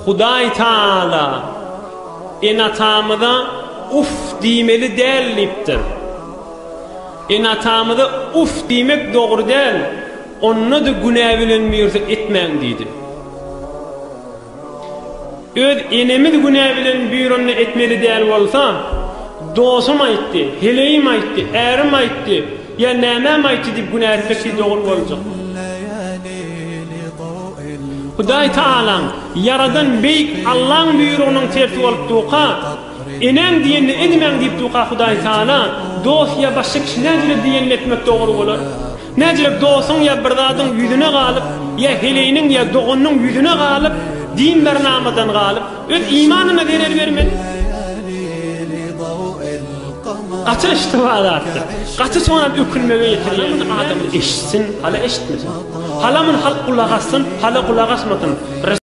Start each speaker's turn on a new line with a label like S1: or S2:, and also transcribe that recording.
S1: Hudaý Taala enatamyda uf diýmeli däl diýipdir. Enatamyda uf diýmek dogry däl. Onu da günah bilen mirza etmeň diýdi. Öz enemiz günah bilen büýrünni etmeli däl bolsa, dostum aýtdy, heleyim aýtdy, ärim aýtdy, ya näme aýtdy diýip günah etmek dogry boljak. Hudaý Taala yaradan beýik Allah'ın büýrüniň tertip bolup duqa, enem diýeni edmeň diýip duqa Hudaý Taala dost ya başga kişi nädire diýeni etmek dogry bolar. Nädire dostun ya bir zadyň ýüzüne galyp, ya heleyiniň ya dogunyň ýüzüne galyp, din bernamadan galyp, öz imanyna derer bermedi. Qaçır iştivalatdy. Qaçı sonra ökülmege ýetirýän adam eşitsin, hala eşitmesin. Halamın halk kulak assın, hala kulak asmasın.